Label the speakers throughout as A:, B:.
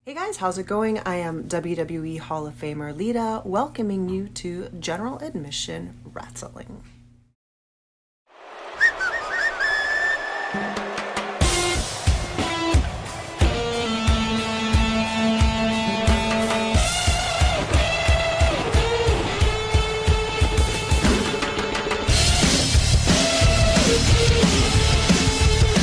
A: Hey guys, how's it going? I am WWE Hall of Famer Lita, welcoming you to General Admission Wrestling.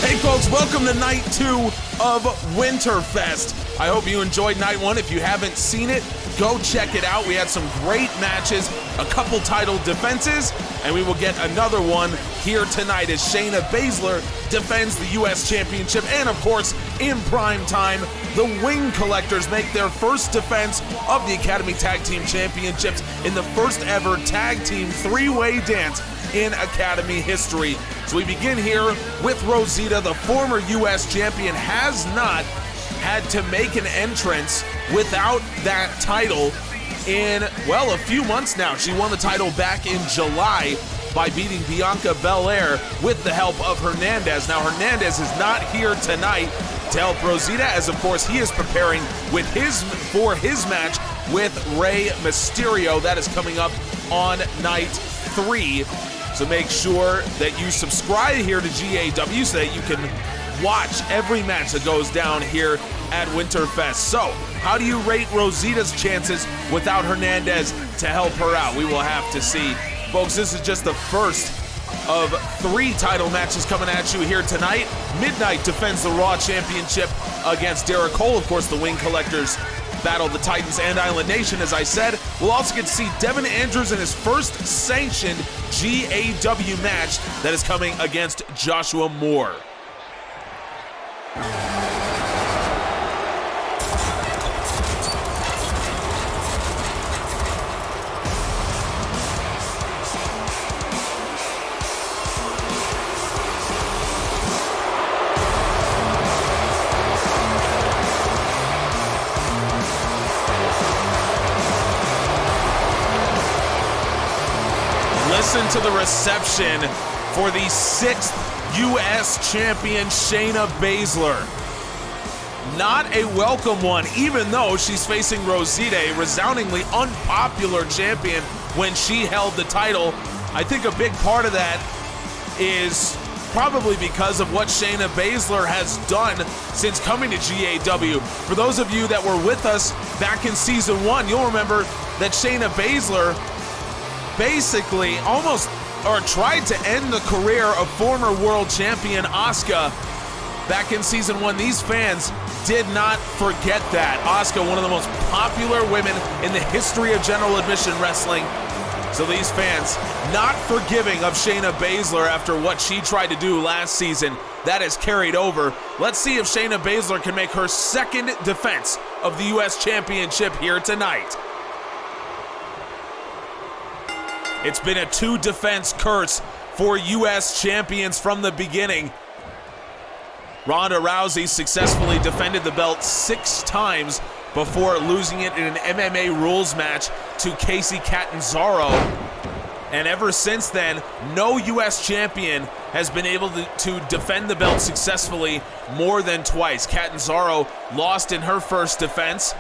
B: Hey folks, welcome to night 2 of Winterfest. I hope you enjoyed night 1. If you haven't seen it, go check it out. We had some great matches, a couple title defenses, and we will get another one here tonight as Shayna Baszler defends the U.S. Championship. And of course, in prime time, the Wing Collectors make their first defense of the Academy Tag Team Championships in the first ever tag team three-way dance in Academy history. So we begin here with Rosita. The former U.S. champion has not had to make an entrance without that title in, well, a few months now. She won the title back in July by beating Bianca Belair with the help of Hernandez. Now, Hernandez is not here tonight to help Rosita, as of course he is preparing for his match with Rey Mysterio. That is coming up on night 3. So make sure that you subscribe here to GAW so that you can watch every match that goes down here at Winterfest. So, how do you rate Rosita's chances without Hernandez to help her out? We will have to see. Folks, this is just the first of 3 title matches coming at you here tonight. Midnight defends the Raw Championship against Derrick. Of course, the Wing Collectors battle the Titans and Island Nation, as I said. We'll also get to see Devon Andrews in his first sanctioned GAW match that is coming against Joshua Moore. Listen to the reception for the 6th U.S. champion, Shayna Baszler. Not a welcome one, even though she's facing Rosita, a resoundingly unpopular champion when she held the title. I think a big part of that is probably because of what Shayna Baszler has done since coming to GAW. For those of you that were with us back in season 1, you'll remember that Shayna Baszler basically tried to end the career of former world champion Asuka back in season 1. These fans did not forget that. Asuka, one of the most popular women in the history of general admission wrestling. So these fans not forgiving of Shayna Baszler after what she tried to do last season. That is carried over. Let's see if Shayna Baszler can make her second defense of the U.S. Championship here tonight. It's been a 2-defense curse for U.S. champions from the beginning. Ronda Rousey successfully defended the belt 6 times before losing it in an MMA rules match to Kacy Catanzaro. And ever since then, no U.S. champion has been able to defend the belt successfully more than twice. Catanzaro lost in her first defense.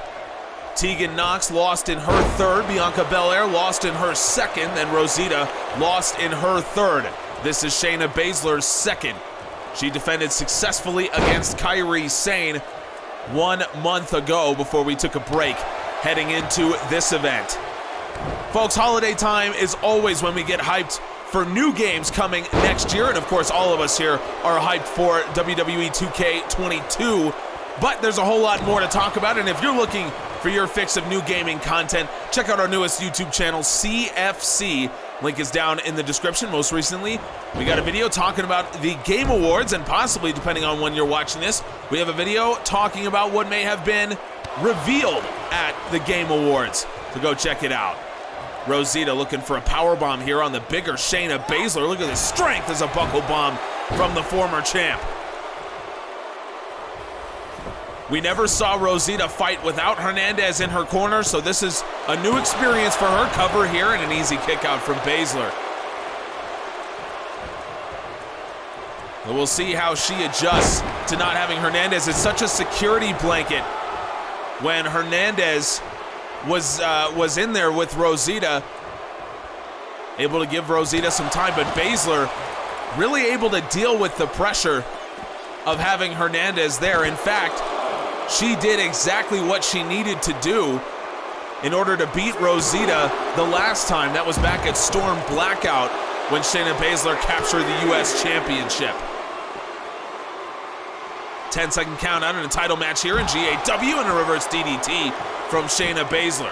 B: Tegan Knox lost in her third. Bianca Belair lost in her second. And Rosita lost in her third. This is Shayna Baszler's second. She defended successfully against Kairi Sane 1 month ago before we took a break heading into this event. Folks, holiday time is always when we get hyped for new games coming next year. And of course, all of us here are hyped for WWE 2K22. But there's a whole lot more to talk about. And if you're looking for your fix of new gaming content, check out our newest YouTube channel, CFC. Link is down in the description. Most recently, we got a video talking about the Game Awards, and possibly, depending on when you're watching this, we have a video talking about what may have been revealed at the Game Awards. So go check it out. Rosita looking for a powerbomb here on the bigger Shayna Baszler. Look at the strength as a buckle bomb from the former champ. We never saw Rosita fight without Hernandez in her corner, so this is a new experience for her. Cover here and an easy kick out from Baszler. But we'll see how she adjusts to not having Hernandez. It's such a security blanket when Hernandez was in there with Rosita, able to give Rosita some time, but Baszler really able to deal with the pressure of having Hernandez there. In fact, she did exactly what she needed to do in order to beat Rosita the last time. That was back at Storm Blackout when Shayna Baszler captured the U.S. Championship. 10-second count out in a title match here in GAW, and a reverse DDT from Shayna Baszler.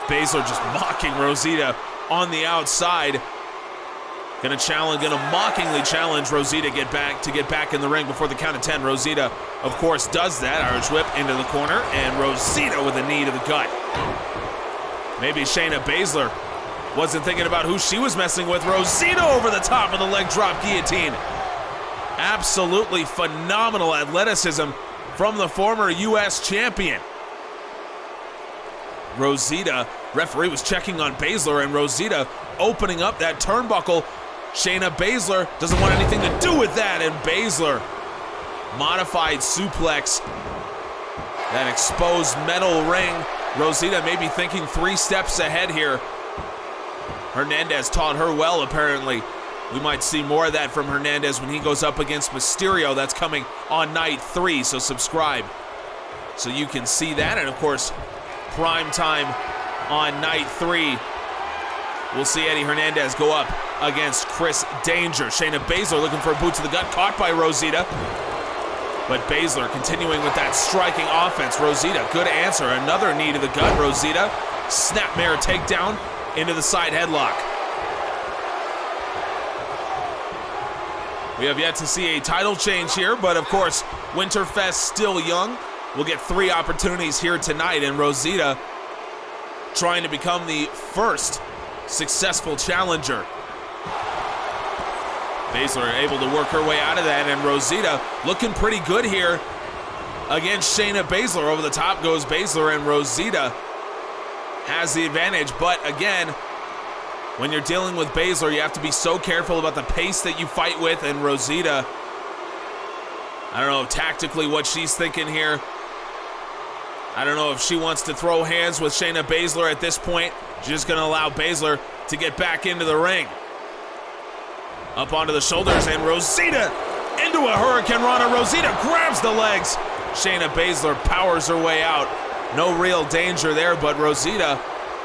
B: Baszler just mocking Rosita on the outside. Gonna mockingly challenge Rosita to get back in the ring before the count of 10. Rosita, of course, does that. Irish whip into the corner, and Rosita with a knee to the gut. Maybe Shayna Baszler wasn't thinking about who she was messing with. Rosita over the top of the leg drop guillotine. Absolutely phenomenal athleticism from the former U.S. champion. Rosita, referee was checking on Baszler, and Rosita opening up that turnbuckle. Shayna Baszler doesn't want anything to do with that, and Baszler, modified suplex, that exposed metal ring. Rosita may be thinking 3 steps ahead here. Hernandez taught her well, apparently. We might see more of that from Hernandez when he goes up against Mysterio. That's coming on night 3, so subscribe so you can see that. And of course, prime time on night 3. We'll see Eddie Hernandez go up against Chris Danger. Shayna Baszler looking for a boot to the gut, caught by Rosita. But Baszler continuing with that striking offense. Rosita, good answer. Another knee to the gut. Rosita, snapmare takedown into the side headlock. We have yet to see a title change here, but of course, Winterfest still young. We'll get 3 opportunities here tonight, and Rosita trying to become the first successful challenger. Baszler able to work her way out of that, and Rosita looking pretty good here against Shayna Baszler. Over the top goes Baszler, and Rosita has the advantage. But again, when you're dealing with Baszler, you have to be so careful about the pace that you fight with, and Rosita, I don't know tactically what she's thinking here. I don't know if she wants to throw hands with Shayna Baszler at this point. She's just gonna allow Baszler to get back into the ring. Up onto the shoulders, and Rosita into a Hurricane Rana. Rosita grabs the legs. Shayna Baszler powers her way out. No real danger there, but Rosita,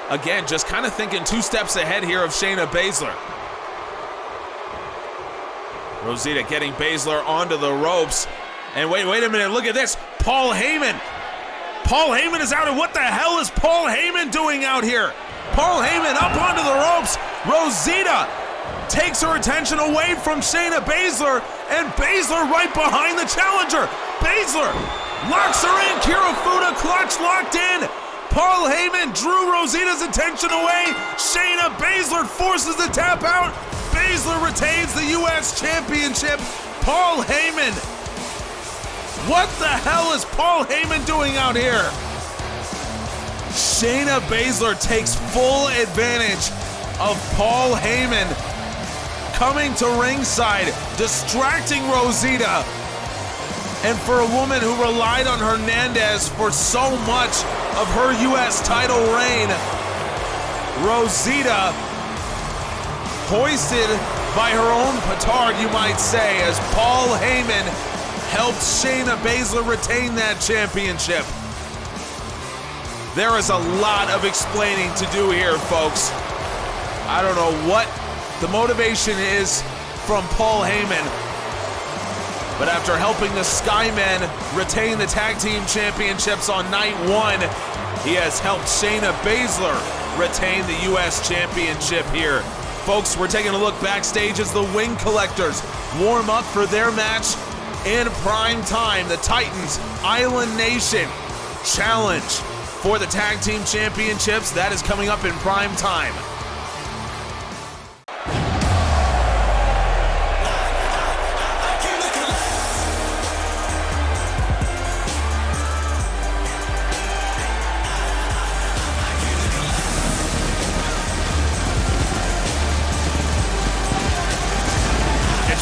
B: again, just kind of thinking 2 steps ahead here of Shayna Baszler. Rosita getting Baszler onto the ropes. And wait a minute, look at this. Paul Heyman. Paul Heyman is out, and what the hell is Paul Heyman doing out here? Paul Heyman up onto the ropes. Rosita takes her attention away from Shayna Baszler, and Baszler right behind the challenger. Baszler locks her in. Kirifuda clutch locked in. Paul Heyman drew Rosita's attention away. Shayna Baszler forces the tap out. Baszler retains the U.S. Championship. Paul Heyman. What the hell is Paul Heyman doing out here? Shayna Baszler takes full advantage of Paul Heyman coming to ringside, distracting Rosita. And for a woman who relied on Hernandez for so much of her U.S. title reign, Rosita hoisted by her own petard, you might say, as Paul Heyman helped Shayna Baszler retain that championship. There is a lot of explaining to do here, folks. I don't know what the motivation is from Paul Heyman, but after helping the Skymen retain the tag team championships on night 1, he has helped Shayna Baszler retain the U.S. championship here. Folks, we're taking a look backstage as the Wing Collectors warm up for their match in prime time. The Titans Island Nation challenge for the tag team championships. That is coming up in prime time.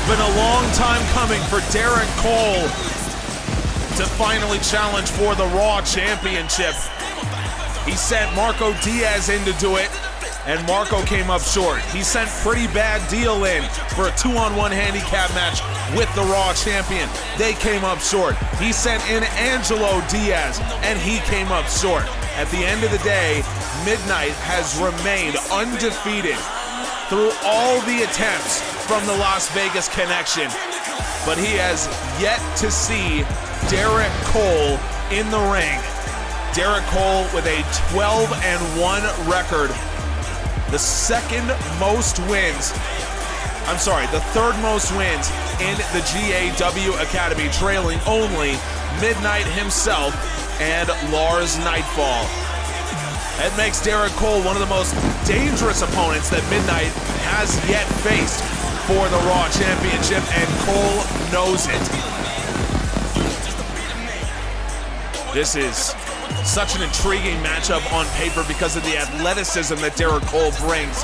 B: Been a long time coming. coming for Derrick Cole to finally challenge for the Raw Championship. He sent Marco Diaz in to do it, and Marco came up short. He sent Pretty Bad Deal in for a 2-on-1 handicap match with the Raw Champion. They came up short. He sent in Angelo Diaz, and he came up short. At the end of the day, Midnight has remained undefeated through all the attempts from the Las Vegas connection, but he has yet to see Derrick Cole in the ring. Derrick Cole with a 12-1 record, the third most wins in the GAW Academy, trailing only Midnight himself and Lars Nightfall. That makes Derrick Cole one of the most dangerous opponents that Midnight has yet faced for the Raw Championship, and Cole knows it. This is such an intriguing matchup on paper because of the athleticism that Derrick Cole brings,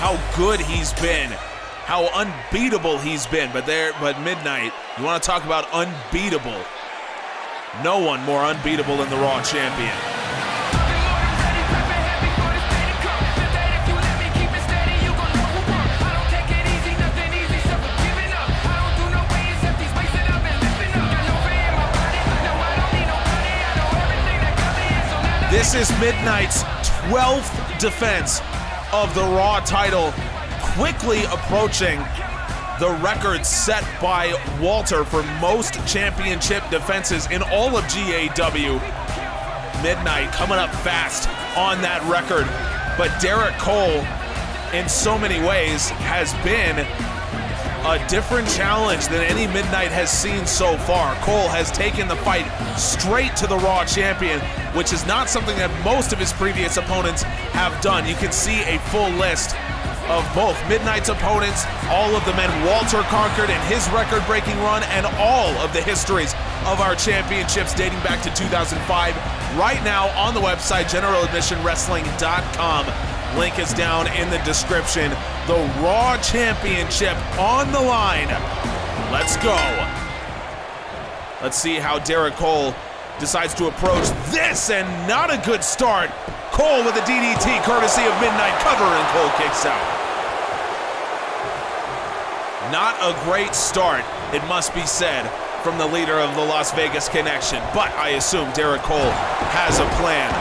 B: how good he's been, how unbeatable he's been. But Midnight, you want to talk about unbeatable? No one more unbeatable than the Raw Champion. This is Midnight's 12th defense of the Raw title, quickly approaching the record set by Walter for most championship defenses in all of GAW. Midnight coming up fast on that record, but Derrick Cole, in so many ways, has been a different challenge than any Midnight has seen so far. Cole has taken the fight straight to the Raw Champion, which is not something that most of his previous opponents have done. You can see a full list of both Midnight's opponents, all of the men Walter conquered in his record-breaking run, and all of the histories of our championships dating back to 2005 right now on the website generaladmissionwrestling.com. Link is down in the description. The Raw Championship on the line. Let's go. Let's see how Derrick Cole decides to approach this, and not a good start. Cole with a DDT courtesy of Midnight, cover, and Cole kicks out. Not a great start, it must be said, from the leader of the Las Vegas connection, but I assume Derrick Cole has a plan.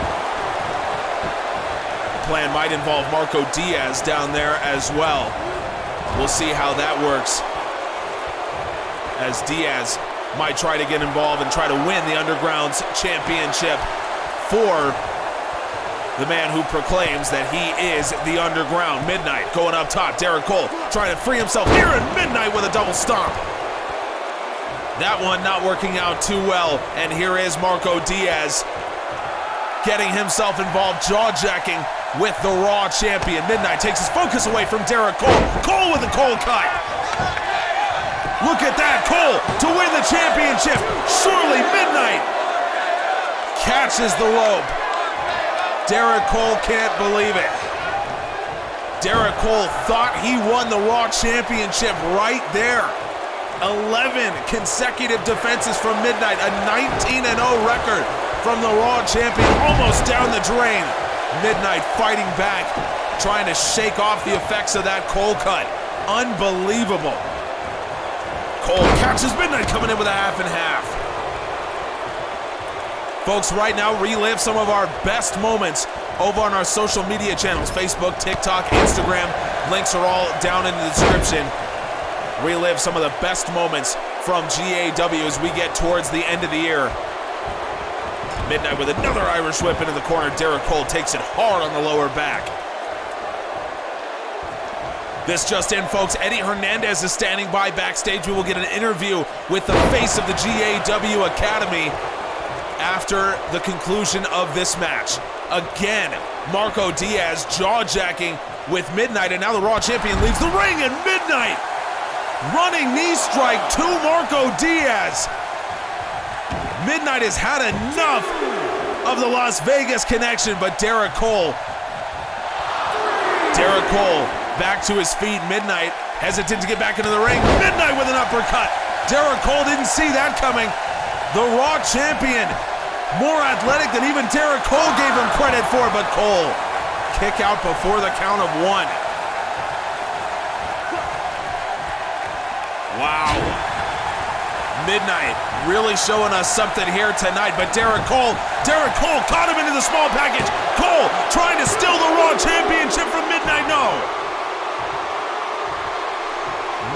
B: The plan might involve Marco Diaz down there as well. We'll see how that works, as Diaz might try to get involved and try to win the Underground's championship for the man who proclaims that he is the Underground. Midnight going up top. Derrick Cole trying to free himself here, and Midnight with a double stomp. That one not working out too well, and here is Marco Diaz getting himself involved, jaw-jacking with the Raw Champion. Midnight takes his focus away from Derrick Cole. Cole with a Cole cut. Look at that, Cole to win the championship. Surely Midnight catches the rope. Derrick Cole can't believe it. Derrick Cole thought he won the Raw Championship right there. 11 consecutive defenses from Midnight, a 19-0 record from the Raw Champion, almost down the drain. Midnight fighting back, trying to shake off the effects of that Cole cut. Unbelievable. Cole catches Midnight, coming in with a half and half. Folks, right now, relive some of our best moments over on our social media channels, Facebook, TikTok, Instagram. Links are all down in the description. Relive some of the best moments from GAW as we get towards the end of the year. Midnight with another Irish whip into the corner. Derrick Cole takes it hard on the lower back. This just in, folks, Eddie Hernandez is standing by backstage. We will get an interview with the face of the GAW Academy after the conclusion of this match. Again, Marco Diaz jaw-jacking with Midnight, and now the Raw Champion leaves the ring, and Midnight running knee strike to Marco Diaz. Midnight has had enough of the Las Vegas connection, but Derrick Cole back to his feet. Midnight hesitant to get back into the ring. Midnight with an uppercut. Derrick Cole didn't see that coming. The Raw champion, more athletic than even Derrick Cole gave him credit for, but Cole, kick out before the count of 1. Wow. Midnight really showing us something here tonight, but Derrick Cole caught him into the small package. Cole trying to steal the Raw championship from Midnight, no.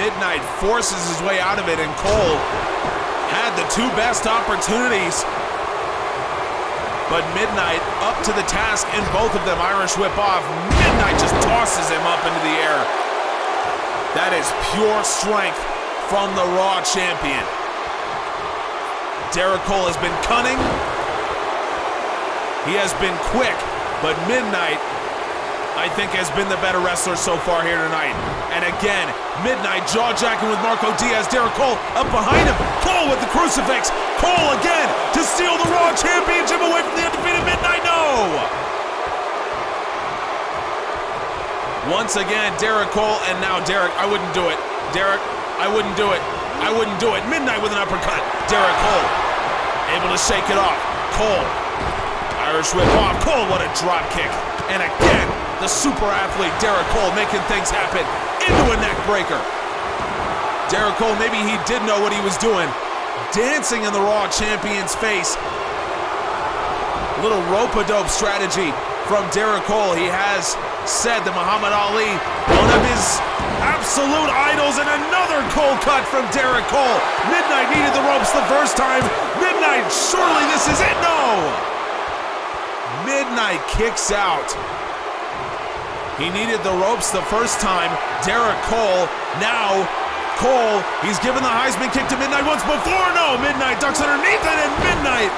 B: Midnight forces his way out of it, and Cole had the 2 best opportunities. But Midnight up to the task in both of them. Irish whip off. Midnight just tosses him up into the air. That is pure strength from the Raw champion. Derrick Cole has been cunning. He has been quick, but Midnight, I think, has been the better wrestler so far here tonight. And again, Midnight jaw-jacking with Marco Diaz. Derrick Cole up behind him. Cole with the crucifix. Cole again to steal the Raw championship away from the undefeated Midnight. No! Once again, Derrick Cole, and now Derrick, I wouldn't do it. Derrick, I wouldn't do it. I wouldn't do it. Midnight with an uppercut. Derrick Cole able to shake it off. Cole, Irish whip off. Cole, what a drop kick. And again, the super athlete Derrick Cole making things happen into a neck breaker. Derrick Cole, maybe he did know what he was doing. Dancing in the Raw champion's face. A little rope-a-dope strategy from Derrick Cole. He has said that Muhammad Ali, one of his absolute idols, and another Cole cut from Derrick Cole. Midnight needed the ropes the first time. Midnight, surely this is it? No! Midnight kicks out. He needed the ropes the first time. Derrick Cole, now Cole, he's given the Heisman kick to Midnight once before. No, Midnight ducks underneath it, and Midnight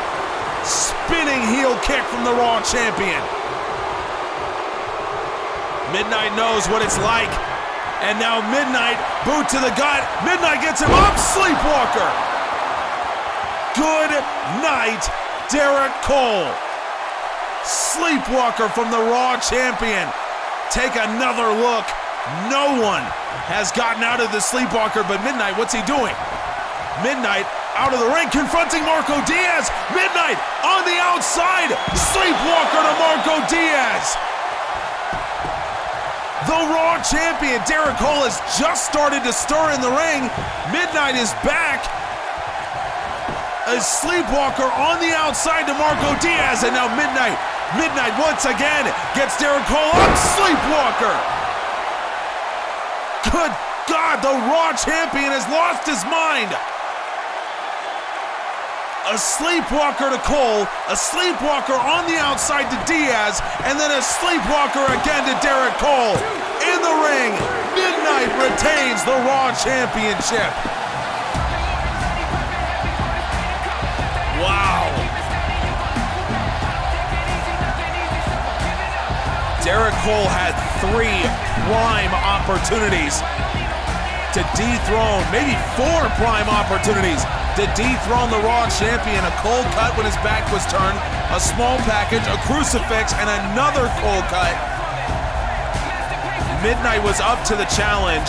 B: spinning heel kick from the Raw champion. Midnight knows what it's like. And now Midnight, boot to the gut. Midnight gets him up, sleepwalker. Good night, Derrick Cole. Sleepwalker from the Raw champion. Take another look. No one has gotten out of the sleepwalker, but Midnight, what's he doing? Midnight out of the ring, confronting Marco Diaz. Midnight on the outside. Sleepwalker to Marco Diaz. The Raw champion, Derrick Cole, has just started to stir in the ring. Midnight is back. A sleepwalker on the outside to Marco Diaz, and now Midnight once again gets Derrick Cole up. Sleepwalker. Good God, the Raw champion has lost his mind. A sleepwalker to Cole, a sleepwalker on the outside to Diaz, and then a sleepwalker again to Derrick Cole. In the ring, Midnight retains the Raw championship. Wow. Derrick Cole had 3 prime opportunities to dethrone, maybe 4 prime opportunities to dethrone the Raw champion. A Cole cut when his back was turned, a small package, a crucifix, and another Cole cut. Midnight was up to the challenge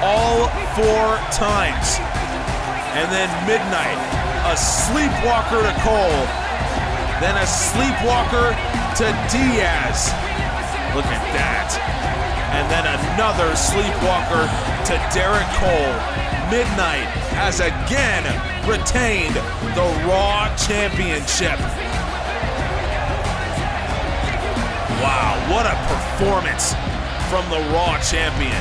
B: all 4 times. And then Midnight, a sleepwalker to Cole, then a sleepwalker to Diaz. Look at that. And then another sleepwalker to Derrick Cole. Midnight has again retained the Raw championship. Wow, what a performance from the Raw champion.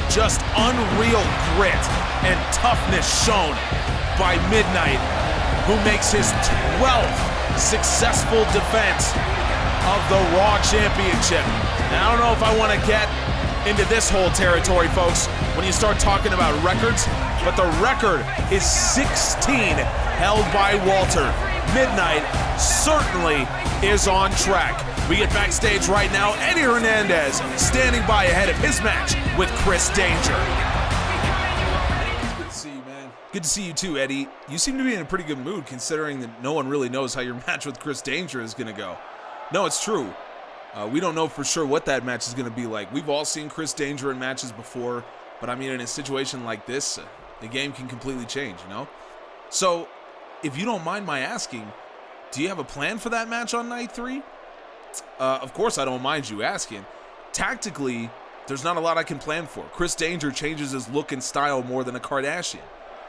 B: Just unreal grit and toughness shown by Midnight, who makes his 12th successful defense of the Raw championship. Now, I don't know if I want to get into this whole territory, folks, when you start talking about records, but the record is 16 held by Walter. Midnight certainly is on track. We get backstage right now. Eddie Hernandez standing by ahead of his match with Chris Danger. Good to see you, man. Good to see you too, Eddie. You seem to be in a pretty good mood considering that no one really knows how your match with Chris Danger is going to go. No, it's true. We don't know for sure what that match is going to be like. We've all seen Chris Danger in matches before, but I mean, in a situation like this, The game can completely change, you know? So, if you don't mind my asking, do you have a plan for that match on night 3? Of course I don't mind you asking. Tactically, there's not a lot I can plan for. Chris Danger changes his look and style more than a Kardashian.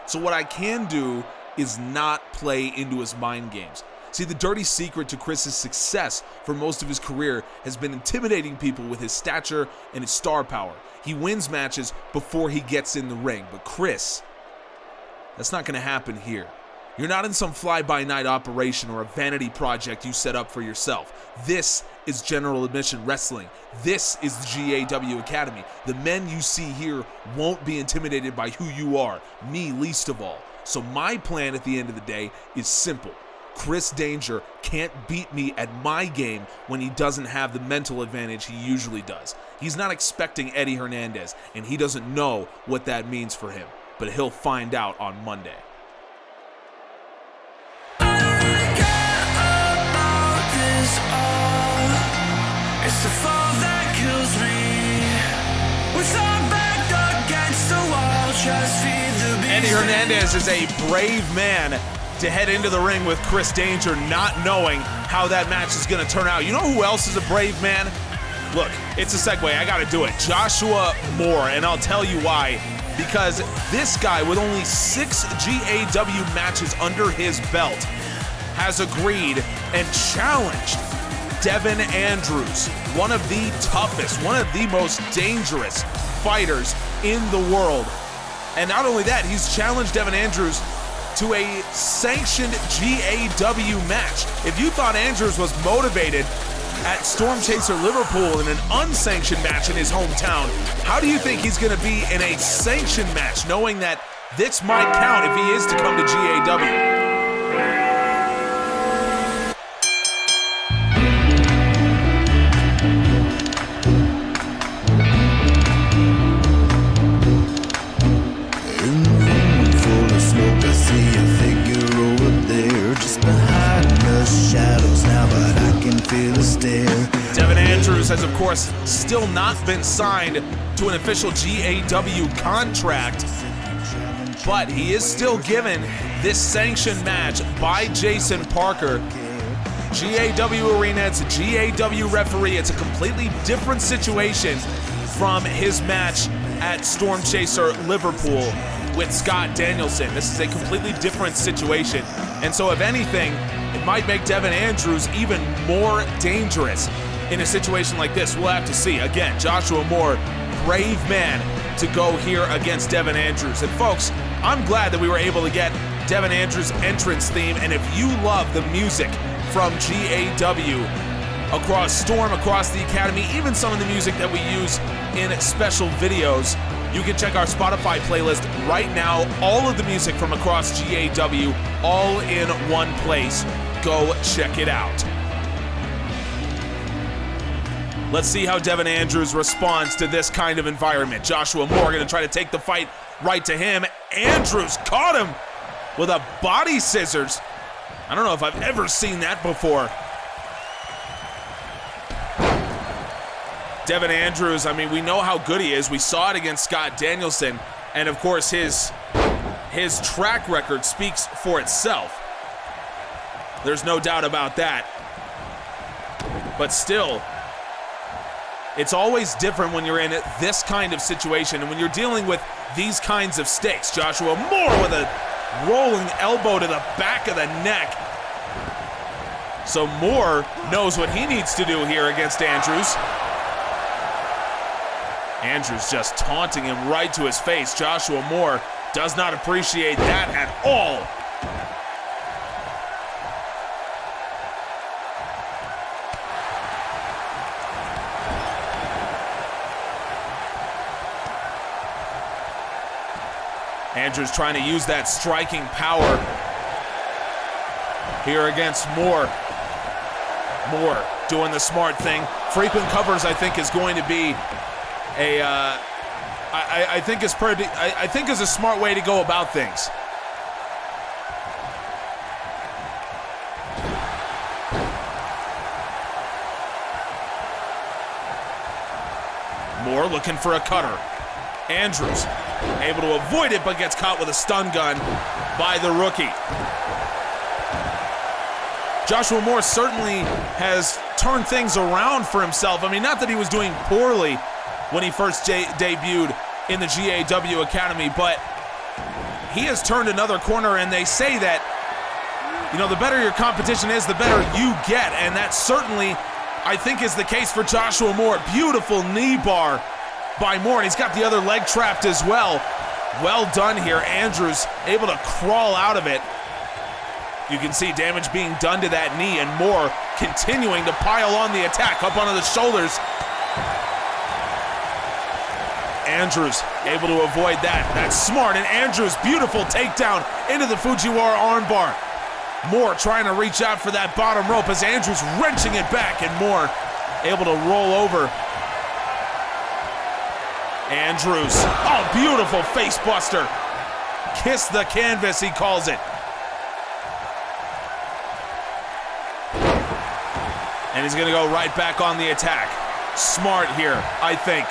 B: So what I can do is not play into his mind games. See, the dirty secret to Chris's success for most of his career has been intimidating people with his stature and his star power. He wins matches before he gets in the ring. But Chris, that's not going to happen here. You're not in some fly-by-night operation or a vanity project you set up for yourself. This is General Admission Wrestling. This is the GAW Academy. The men you see here won't be intimidated by who you are, me least of all. So my plan at the end of the day is simple. Chris Danger can't beat me at my game when he doesn't have the mental advantage he usually does. He's not expecting Eddie Hernandez, and he doesn't know what that means for him. But he'll find out on Monday.
C: It's the fall that kills me. With our back against the wall, just feed the beast.
B: Eddie Hernandez is a brave man to head into the ring with Chris Danger, not knowing how that match is going to turn out. You know who else is a brave man? Look, it's a segue. I got to do it. Joshua Moore, and I'll tell you why. Because this guy, with only 6 GAW matches under his belt, has agreed and challenged Devon Andrews, one of the toughest, one of the most dangerous fighters in the world. And not only that, he's challenged Devon Andrews to a sanctioned GAW match. If you thought Andrews was motivated at Storm Chaser Liverpool in an unsanctioned match in his hometown, how do you think he's going to be in a sanctioned match, knowing that this might count if he is to come to GAW? Devon Andrews has, of course, still not been signed to an official GAW contract, but he is still given this sanctioned match by Jason Parker. GAW Arena, it's a GAW referee. It's a completely different situation from his match at Storm Chaser Liverpool with Scott Danielson. This is a completely different situation. And so if anything, it might make Devon Andrews even more dangerous in a situation like this. We'll have to see. Again, Joshua Moore, brave man to go here against Devon Andrews. And folks, I'm glad that we were able to get Devon Andrews' entrance theme. And if you love the music from GAW across Storm, across the Academy, even some of the music that we use in special videos, you can check our Spotify playlist right now. All of the music from across GAW, all in one place. Go check it out. Let's see how Devon Andrews responds to this kind of environment. Joshua Moore going to try to take the fight right to him. Andrews caught him with a body scissors. I don't know if I've ever seen that before. Devon Andrews, I mean, we know how good he is. We saw it against Scott Danielson. And of course, his track record speaks for itself. There's no doubt about that. But still, it's always different when you're in this kind of situation and when you're dealing with these kinds of stakes. Joshua Moore with a rolling elbow to the back of the neck. So Moore knows what he needs to do here against Andrews. Andrews just taunting him right to his face. Joshua Moore does not appreciate that at all. Andrews trying to use that striking power here against Moore. Moore doing the smart thing. Frequent covers, I think, is going to be I think is a smart way to go about things. Moore looking for a cutter. Andrews Able to avoid it, but gets caught with a stun gun by the rookie. Joshua Moore certainly has turned things around for himself. I mean, not that he was doing poorly when he first debuted in the GAW Academy, but he has turned another corner, and they say that, you know, the better your competition is, the better you get, and that certainly, I think, is the case for Joshua Moore. Beautiful knee bar by Moore, and he's got the other leg trapped as well. Well done here. Andrews able to crawl out of it. You can see damage being done to that knee, and Moore continuing to pile on the attack up onto the shoulders. Andrews able to avoid that. That's smart, and Andrews, beautiful takedown into the Fujiwara armbar. Moore trying to reach out for that bottom rope as Andrews wrenching it back, and Moore able to roll over. Andrews, oh, beautiful face buster. Kiss the canvas, he calls it. And he's gonna go right back on the attack. Smart here, I think,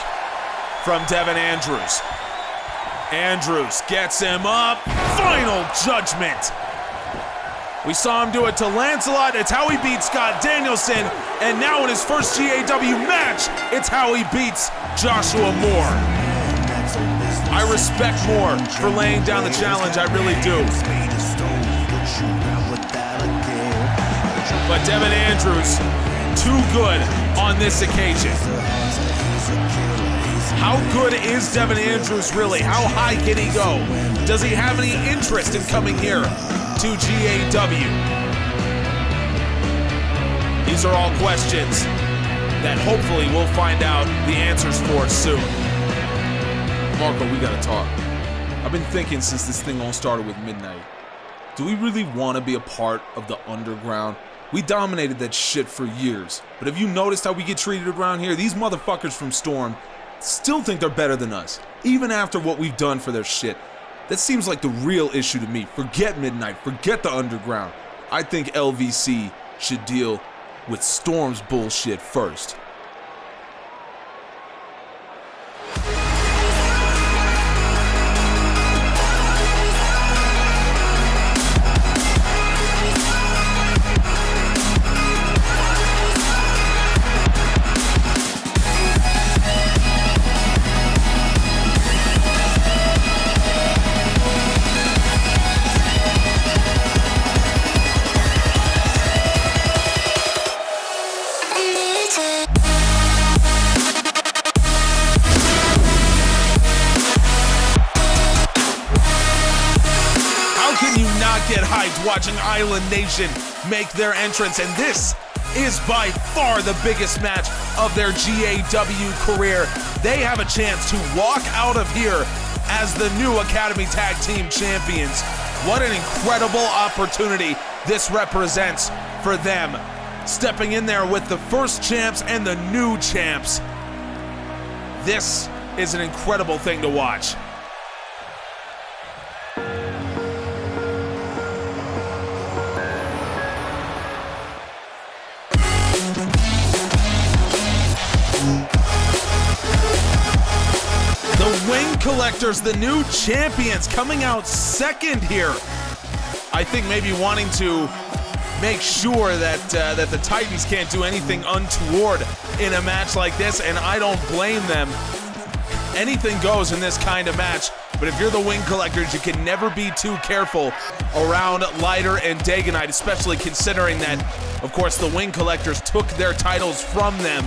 B: from Devon Andrews. Andrews gets him up. Final judgment. We saw him do it to Lancelot. It's how he beat Scott Danielson. And now in his first GAW match, it's how he beats Joshua Moore. I respect Moore for laying down the challenge, I really do. But Devon Andrews, too good on this occasion. How good is Devon Andrews really? How high can he go? Does he have any interest in coming here to GAW? These are all questions that hopefully we'll find out the answers for soon. Marco, we gotta talk. I've been thinking since this thing all started with Midnight. Do we really want to be a part of the underground? We dominated that shit for years. But have you noticed how we get treated around here? These motherfuckers from Storm still think they're better than us, even after what we've done for their shit. That seems like the real issue to me. Forget Midnight, forget the underground. I think LVC should deal with Storm's bullshit first. Get hyped watching Island Nation make their entrance, and this is by far the biggest match of their GAW career. They have a chance to walk out of here as the new Academy Tag Team Champions. What an incredible opportunity this represents for them, stepping in there with the first champs and the new champs. This is an incredible thing to watch. Collectors, the new champions, coming out second here. I think maybe wanting to make sure that that the Titans can't do anything untoward in a match like this, and I don't blame them. Anything goes in this kind of match, but if you're the Wing Collectors, you can never be too careful around Lighter and Dagonite, especially considering that, of course, the Wing Collectors took their titles from them.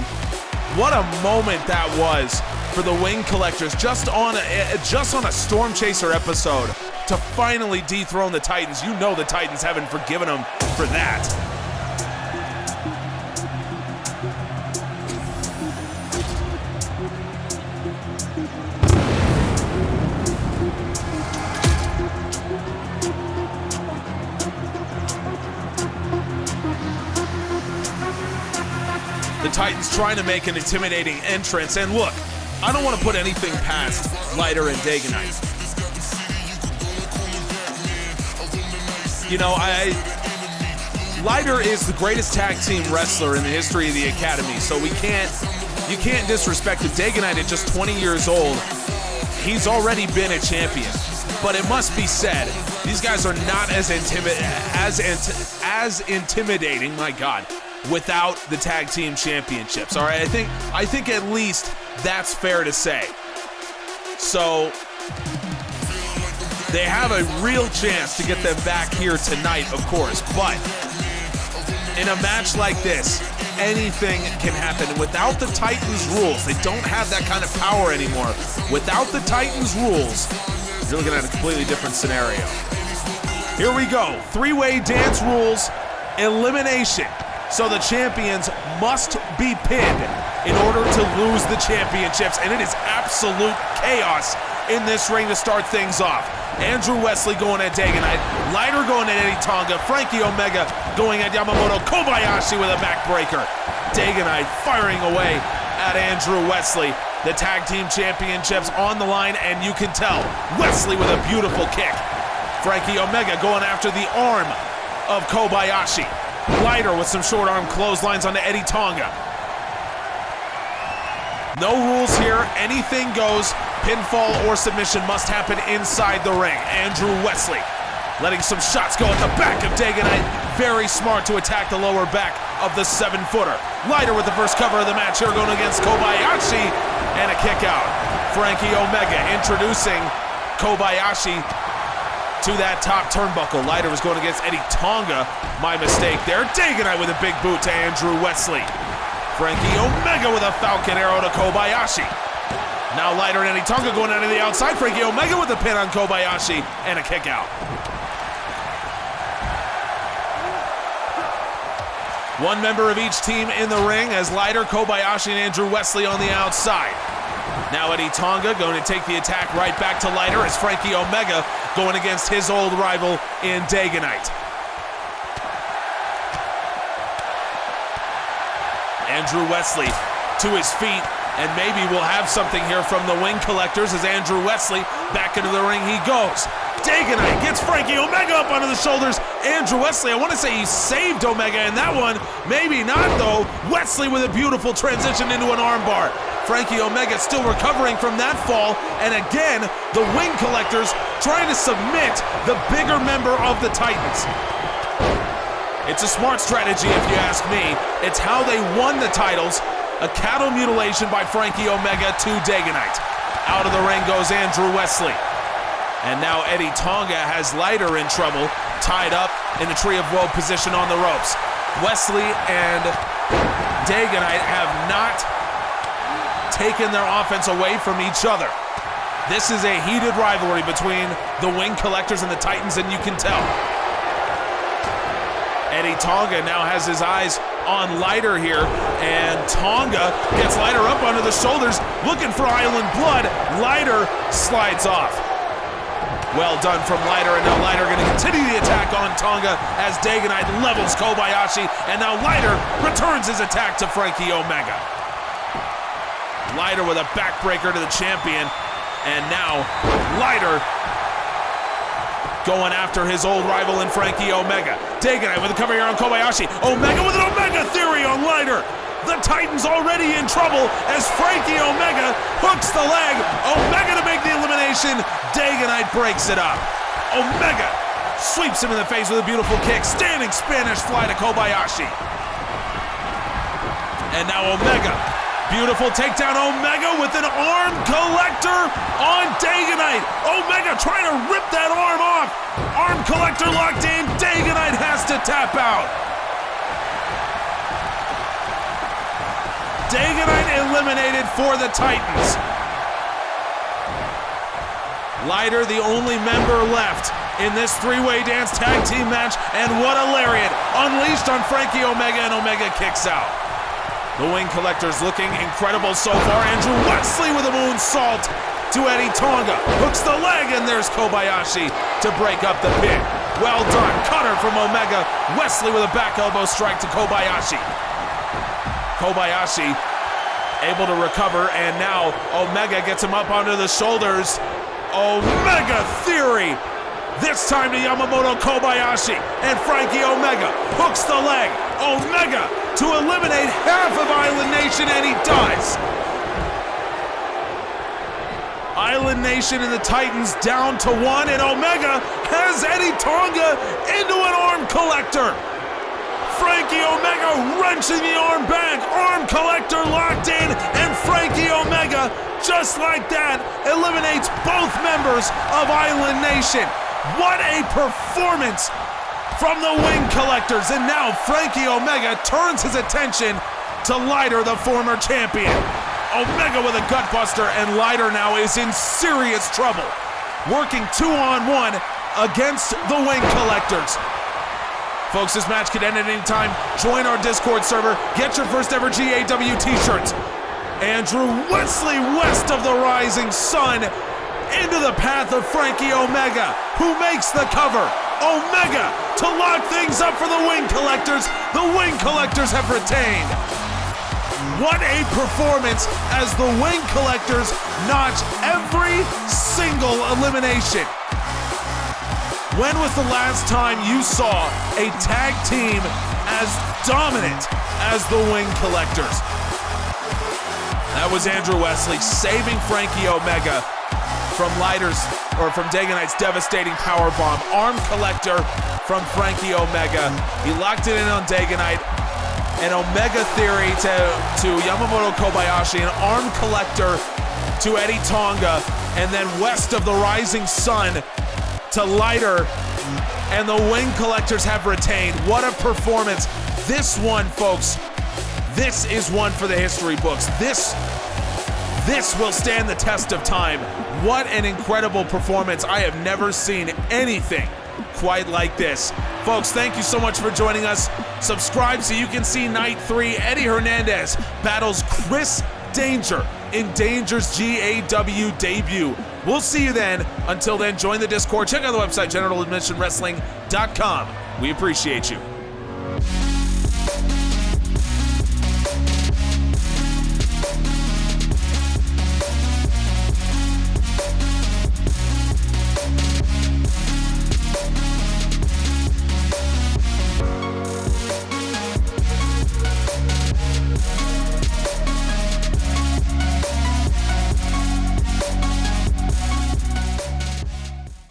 B: What a moment that was for the Wing Collectors, just on a Storm Chaser episode, to finally dethrone the Titans. You know the Titans haven't forgiven them for that. The Titans trying to make an intimidating entrance, and look, I don't want to put anything past Lighter and Dagonite. You know, Lighter is the greatest tag team wrestler in the history of the Academy, so you can't disrespect it. Dagonite at just 20 years old, he's already been a champion. But it must be said, these guys are not as intimidating, my God, without the tag team championships. All right, I think at least that's fair to say. So they have a real chance to get them back here tonight, of course. But in a match like this, anything can happen. Without the Titans rules, they don't have that kind of power anymore. Without the Titans rules, you're looking at a completely different scenario. Here we go. Three-way dance rules, elimination. So the champions must be pinned in order to lose the championships, and it is absolute chaos in this ring to start things off. Andrew Wesley going at Dagonite, Lighter going at Eddie Tonga, Frankie Omega going at Yamamoto, Kobayashi with a backbreaker. Dagonite firing away at Andrew Wesley. The tag team championships on the line, and you can tell Wesley with a beautiful kick. Frankie Omega going after the arm of Kobayashi. Lighter with some short arm clotheslines onto Eddie Tonga. No rules here, anything goes. Pinfall or submission must happen inside the ring. Andrew Wesley letting some shots go at the back of Dagonite. Very smart to attack the lower back of the 7-footer. Lighter with the first cover of the match here going against Kobayashi, and a kick out. Frankie Omega introducing Kobayashi to that top turnbuckle. Lighter was going against Eddie Tonga. My mistake there. Dagonite with a big boot to Andrew Wesley. Frankie Omega with a Falcon Arrow to Kobayashi. Now Lighter and Eddie Tonga going out to the outside. Frankie Omega with a pin on Kobayashi and a kick out. One member of each team in the ring as Lighter, Kobayashi, and Andrew Wesley on the outside. Now Eddie Tonga going to take the attack right back to Lighter as Frankie Omega going against his old rival in Dagonite. Andrew Wesley to his feet, and maybe we'll have something here from the wing collectors as Andrew Wesley back into the ring he goes. Dagonite gets Frankie Omega up onto the shoulders. Andrew Wesley, I want to say he saved Omega in that one. Maybe not though. Wesley with a beautiful transition into an armbar. Frankie Omega still recovering from that fall, and again, the wing collectors trying to submit the bigger member of the Titans. It's a smart strategy if you ask me. It's how they won the titles. A cattle mutilation by Frankie Omega to Dagonite. Out of the ring goes Andrew Wesley. And now Eddie Tonga has Lighter in trouble, tied up in the Tree of Woe position on the ropes. Wesley and Dagonite have not taken their offense away from each other. This is a heated rivalry between the wing collectors and the Titans, and you can tell. Eddie Tonga now has his eyes on Lighter here, and Tonga gets Lighter up onto the shoulders, looking for Island Blood. Lighter slides off. Well done from Lighter, and now Lighter going to continue the attack on Tonga as Dagonite levels Kobayashi, and now Lighter returns his attack to Frankie Omega. Lighter with a backbreaker to the champion, and now Lighter going after his old rival in Frankie Omega. Dagonite with a cover here on Kobayashi. Omega with an Omega Theory on Lighter. The Titans already in trouble as Frankie Omega hooks the leg. Omega to make the elimination. Dagonite breaks it up. Omega sweeps him in the face with a beautiful kick. Standing Spanish fly to Kobayashi. And now Omega. Beautiful takedown. Omega with an arm collector on Dagonite. Omega trying to rip that arm off. Arm collector locked in. Dagonite has to tap out. Dagonite eliminated for the Titans. Lighter, the only member left in this three-way dance tag team match, and what a lariat unleashed on Frankie Omega, and Omega kicks out. The wing collectors looking incredible so far. Andrew Wesley with a moonsault to Eddie Tonga. Hooks the leg, and there's Kobayashi to break up the pin. Well done. Cutter from Omega. Wesley with a back elbow strike to Kobayashi. Kobayashi able to recover, and now Omega gets him up onto the shoulders. Omega Theory. This time to Yamamoto Kobayashi, and Frankie Omega hooks the leg. Omega to eliminate half of Island Nation, and he does. Island Nation and the Titans down to 1, and Omega has Eddie Tonga into an arm collector. Frankie Omega wrenching the arm back, arm collector locked in, and Frankie Omega, just like that, eliminates both members of Island Nation. What a performance from the Wing Collectors, and now Frankie Omega turns his attention to Lighter, the former champion. Omega with a gutbuster, and Lighter now is in serious trouble, working 2-on-1 against the Wing Collectors. Folks, this match could end at any time. Join our Discord server. Get your first ever GAW t-shirts. Andrew Wesley west of the rising sun into the path of Frankie Omega, who makes the cover. Omega to lock things up for the Wing Collectors. The Wing Collectors have retained. What a performance as the Wing Collectors notch every single elimination. When was the last time you saw a tag team as dominant as the Wing Collectors? That was Andrew Wesley saving Frankie Omega from Dagon Knight's devastating powerbomb. Arm collector from Frankie Omega. He locked it in on Dagon Knight. An Omega Theory to Yamamoto Kobayashi. An arm collector to Eddie Tonga. And then west of the rising sun to Lighter, and the Wing Collectors have retained. What a performance. This one, folks, this is one for the history books. This will stand the test of time. What an incredible performance. I have never seen anything quite like this. Folks, thank you so much for joining us. Subscribe so you can see Night 3. Eddie Hernandez battles Chris Danger in Danger's GAW debut. We'll see you then. Until then, join the Discord. Check out the website, generaladmissionwrestling.com. We appreciate you.